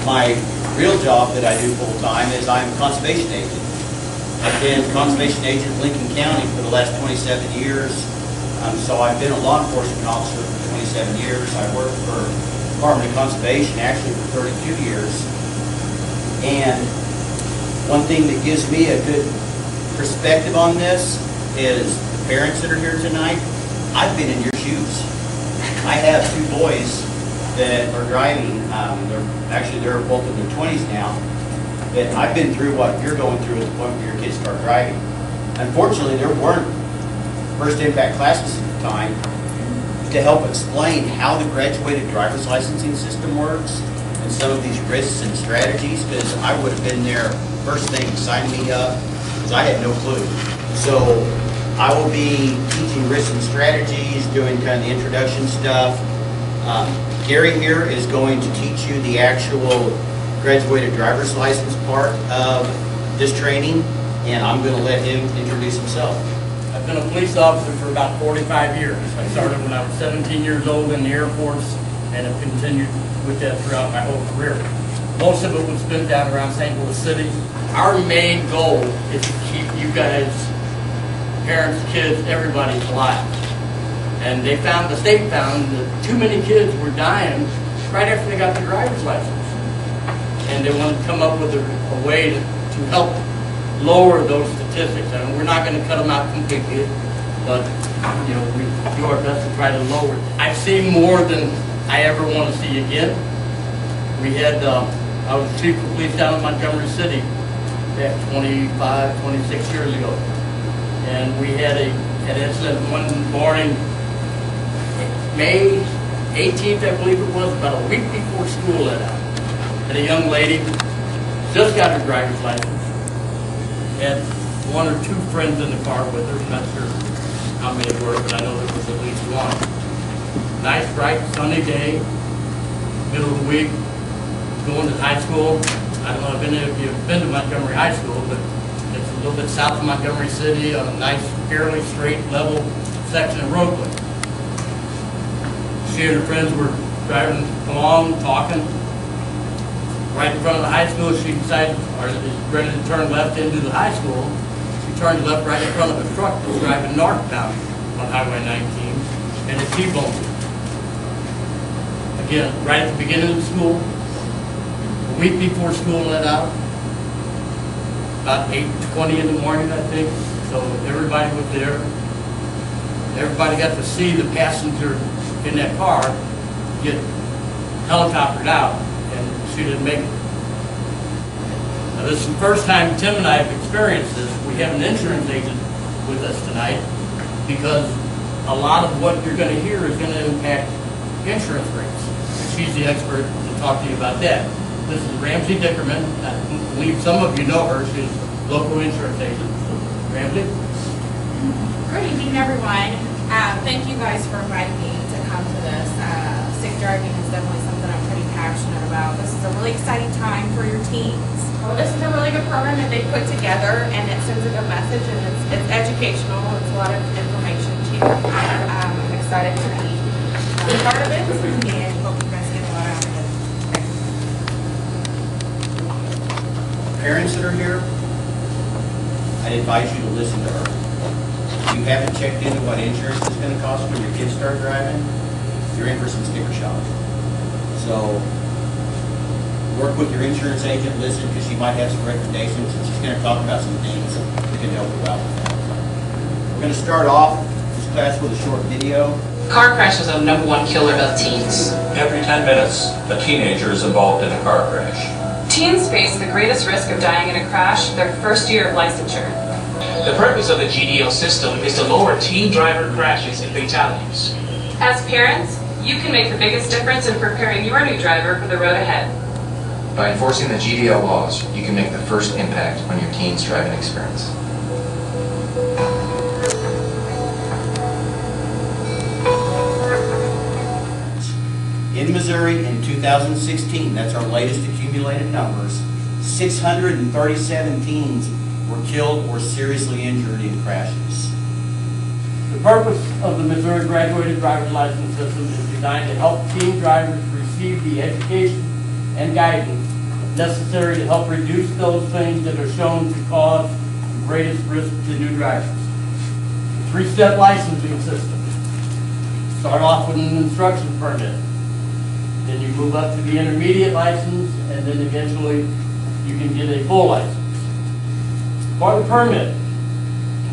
My real job that I do full-time is I'm a conservation agent. I've been conservation agent in Lincoln County for the last 27 years. So I've been a law enforcement officer for 27 years. I worked for Department of Conservation actually for 32 years. And one thing that gives me a good perspective on this is the parents that are here tonight. I've been in your shoes. I have two boys that are driving. They're both in their 20s now. But I've been through what you're going through at the point where your kids start driving. Unfortunately, there weren't first impact classes at the time to help explain how the graduated driver's licensing system works and some of these risks and strategies, because I would have been there first thing, signing me up, because I had no clue. So I will be teaching risks and strategies, doing kind of the introduction stuff. Gary here is going to teach you the actual graduated driver's license part of this training, and I'm going to let him introduce himself. I've been a police officer for about 45 years. I started when I was 17 years old in the Air Force and have continued with that throughout my whole career. Most of it was spent down around St. Louis City. Our main goal is to keep you guys, parents, kids, everybody alive. And the state found that too many kids were dying right after they got their driver's license. And they wanted to come up with a way to help lower those statistics. I mean, we're not going to cut them out completely, but we do our best to try to lower it. I've seen more than I ever want to see again. We had, I was chief of police down in Montgomery City back 25, 26 years ago. And we had an incident one morning, May 18th, I believe it was, about a week before school let out. And a young lady just got her driver's license, had one or two friends in the car with her. I'm not sure how many were, but I know there was at least one. Nice, bright, sunny day, middle of the week, going to high school. I don't know if you've been to Montgomery High School, but it's a little bit south of Montgomery City on a nice, fairly straight, level section of roadway. She and her friends were driving along, talking. Right in front of the high school, she decided, or is ready to turn left into the high school. She turned left right in front of a truck that was driving northbound on Highway 19, and it T-boned her. Again, right at the beginning of the school, a week before school let out, about 8:20 in the morning, I think. So everybody was there. Everybody got to see the passenger in that car get helicoptered out, and she didn't make it. Now, this is the first time Tim and I have experienced this. We have an insurance agent with us tonight because a lot of what you're going to hear is going to impact insurance rates. She's the expert to talk to you about that. This is Ramsey Dickerman. I believe some of you know her. She's a local insurance agent. Ramsey? Good evening, everyone. Thank you guys for inviting me to come to this. Safe driving is definitely something I'm pretty passionate about. This is a really exciting time for your teens. Well, this is a really good program that they put together, and it sends a good message, and it's educational. It's a lot of information too. I'm excited to be a part of it, and hope you guys get a lot out of it. Parents that are here, I advise you to listen to her. If you haven't checked into what insurance is going to cost when your kids start driving, you're in for some sticker shock. So work with your insurance agent, listen, because she might have some recommendations, and she's going to talk about some things that can help you out with that. We're going to start off this class with a short video. Car crashes are the #1 killer of teens. Every 10 minutes, a teenager is involved in a car crash. Teens face the greatest risk of dying in a crash their first year of licensure. The purpose of the GDO system is to lower teen driver crashes and fatalities. As parents, you can make the biggest difference in preparing your new driver for the road ahead. By enforcing the GDO laws, you can make the first impact on your teen's driving experience. In Missouri in 2016, that's our latest accumulated numbers, 637 teens were killed or seriously injured in crashes. The purpose of the Missouri Graduated Driver's License System is designed to help teen drivers receive the education and guidance necessary to help reduce those things that are shown to cause the greatest risk to new drivers. Three-step licensing system. Start off with an instruction permit. Then you move up to the intermediate license, and then eventually you can get a full license. For the permit,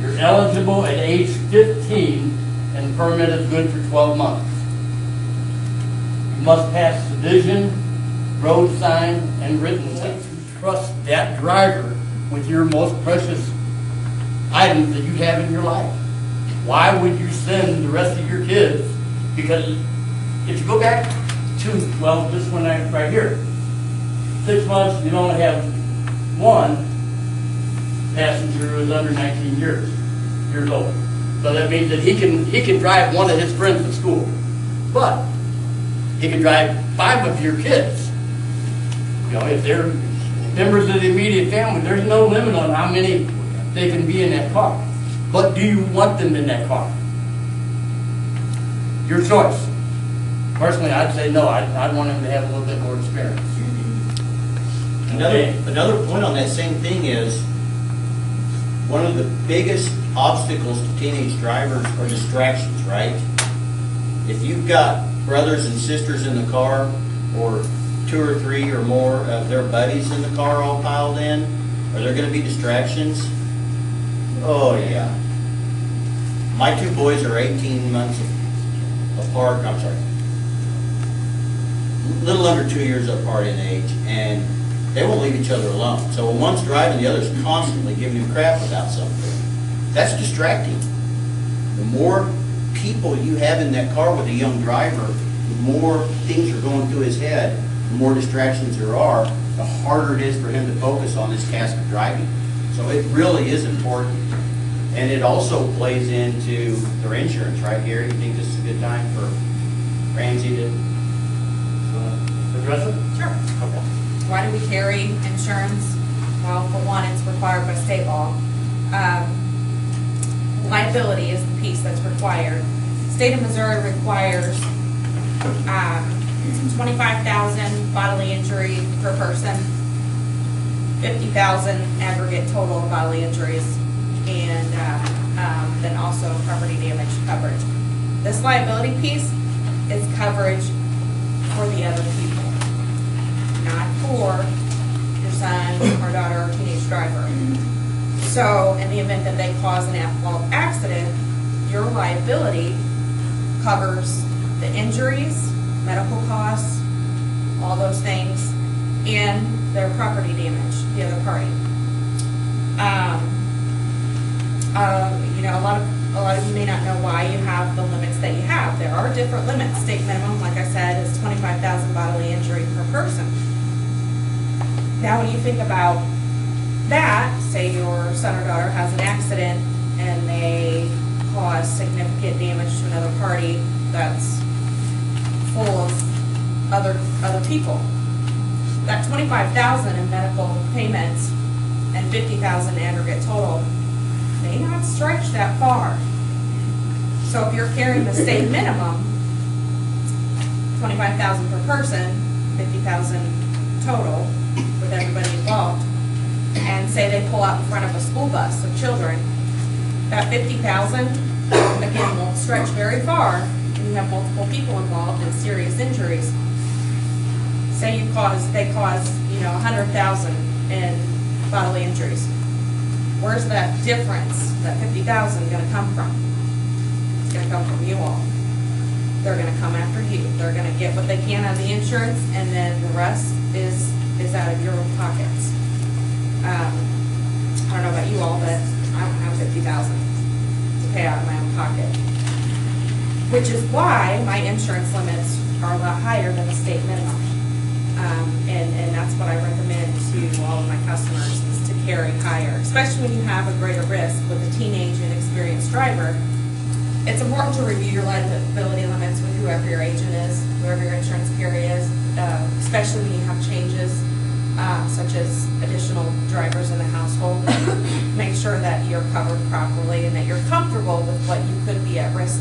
you're eligible at age 15, and the permit is good for 12 months. You must pass the vision, road sign, and written sign. Trust that driver with your most precious items that you have in your life. Why would you send the rest of your kids? Because if you go back to, well, this one right here, 6 months, you only have one passenger who is under 19 years old. So that means that he can drive one of his friends to school, but he can drive 5 of your kids. You know, if they're members of the immediate family, there's no limit on how many they can be in that car. But do you want them in that car? Your choice. Personally, I'd say no. I'd want them to have a little bit more experience. Another point on that same thing is, one of the biggest obstacles to teenage drivers are distractions, right? If you've got brothers and sisters in the car, or 2 or 3 or more of their buddies in the car all piled in, are there going to be distractions? Oh yeah. My 2 boys are 18 months apart, I'm sorry, a little under 2 years apart in age, and they won't leave each other alone. So when one's driving, the other's constantly giving him crap about something. That's distracting. The more people you have in that car with a young driver, the more things are going through his head, the more distractions there are, the harder it is for him to focus on this task of driving. So it really is important. And it also plays into their insurance right here. You think this is a good time for Ramsey to Address it? Sure. Okay. Why do we carry insurance? Well, for one, it's required by state law. Liability is the piece that's required. State of Missouri requires 25,000 bodily injury per person, 50,000 aggregate total bodily injuries, and then also property damage coverage. This liability piece is coverage for the other people, not for your son or daughter or teenage driver. So in the event that they cause an at-fault accident, your liability covers the injuries, medical costs, all those things, and their property damage, the other party. You know, a lot of you may not know why you have the limits that you have. There are different limits. State minimum, like I said, is 25,000 bodily injury per person. Now, when you think about that, say your son or daughter has an accident and they cause significant damage to another party that's full of other people. That 25,000 in medical payments and 50,000 aggregate total may not stretch that far. So if you're carrying the state minimum, 25,000 per person, 50,000 total with everybody involved, and say they pull out in front of a school bus of children, that 50,000 again won't stretch very far, and you have multiple people involved in serious injuries. Say they cause 100,000 in bodily injuries. Where's that difference, that 50,000, going to come from? It's going to come from you all. They're going to come after you. They're going to get what they can out of the insurance, and then the rest is out of your own pockets. I don't know about you all, but I don't have 50,000 to pay out of my own pocket. Which is why my insurance limits are a lot higher than the state minimum. And that's what I recommend to all of my customers, is to carry higher, especially when you have a greater risk with a teenage and experienced driver. It's important to review your liability limits with whoever your agent is, whoever your insurance carrier is, especially when you have changes such as additional drivers in the household. Make sure that you're covered properly and that you're comfortable with what you could be at risk.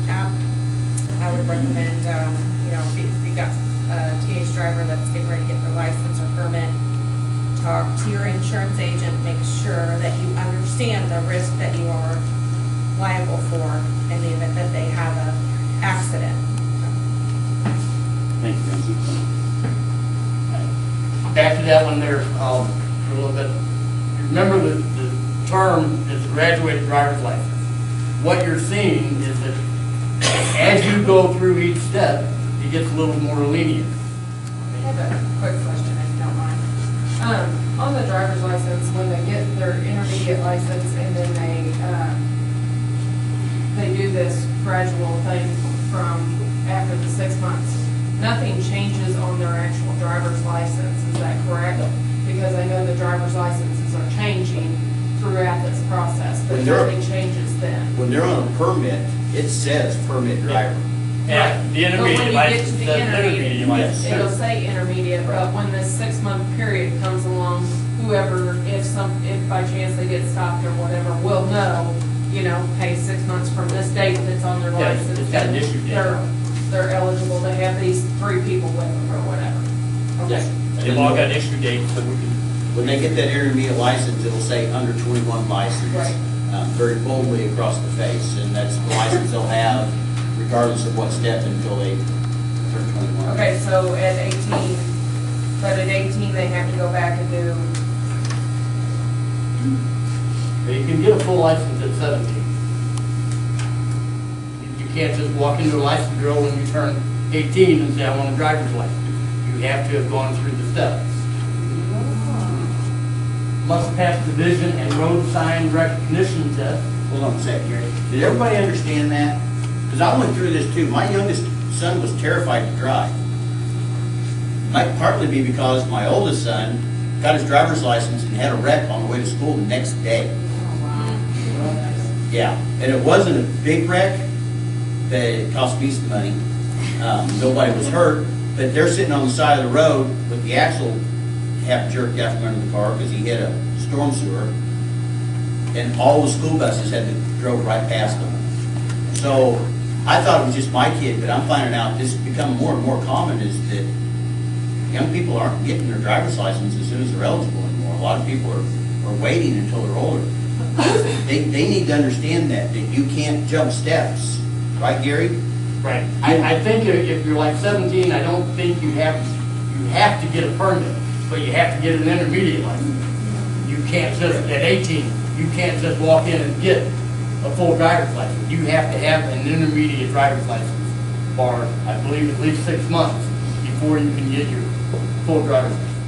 I would recommend, if you got a teenage driver that's getting ready to get their license or permit, talk to your insurance agent, make sure that you understand the risk that you are liable for in the event that they have an accident. Thank you, Nancy. Back to that one there, for a little bit. Remember the term is graduated driver's license. What you're seeing is that as you go through each step, it gets a little more lenient. I have a quick question, if you don't mind. On the driver's license, when they get their intermediate license and then they do this gradual thing from after the 6 months, nothing changes on their actual driver's license, is that correct? Because I know the driver's licenses are changing throughout this process, but When they're- nothing changes then. When they're on a permit, it says permit driver. Yeah, the But when intermediate you get license, to the the intermediate license. It'll say intermediate, but when this 6-month period comes along, whoever, if by chance they get stopped or whatever, will know, hey, 6 months from this date that's on their Yeah, license. it's got an issue date. They're eligible to have these 3 people with them or whatever. Yes, Okay. they've all got issue dates, so we can, When they get that intermediate license, it'll say under 21 license. Right. Very boldly across the face, and that's the license they'll have regardless of what step until they turn 21. Okay, so at 18, but at 18, they have to go back and do, you can get a full license at 17. You can't just walk into a license bureau when you turn 18 and say, I want a driver's license. You have to have gone through the steps. Must pass the vision and road sign recognition test. Hold on a second, Gary. Did everybody understand that? Because I went through this too. My youngest son was terrified to drive. Might partly be because my oldest son got his driver's license and had a wreck on the way to school the next day. Yeah, and it wasn't a big wreck, but it cost me some money. Nobody was hurt, but they're sitting on the side of the road with the axle half jerked out from under the car because he hit a storm sewer, and all the school buses had to drove right past them. So I thought it was just my kid, but I'm finding out this is becoming more and more common is that young people aren't getting their driver's license as soon as they're eligible anymore. A lot of people are waiting until they're older. They need to understand that you can't jump steps. Right, Gary? Right. I think if you're like 17, I don't think you have to get a permit, but you have to get an intermediate license. You can't just, at 18, you can't just walk in and get a full driver's license. You have to have an intermediate driver's license for, I believe, at least 6 months before you can get your full driver's license.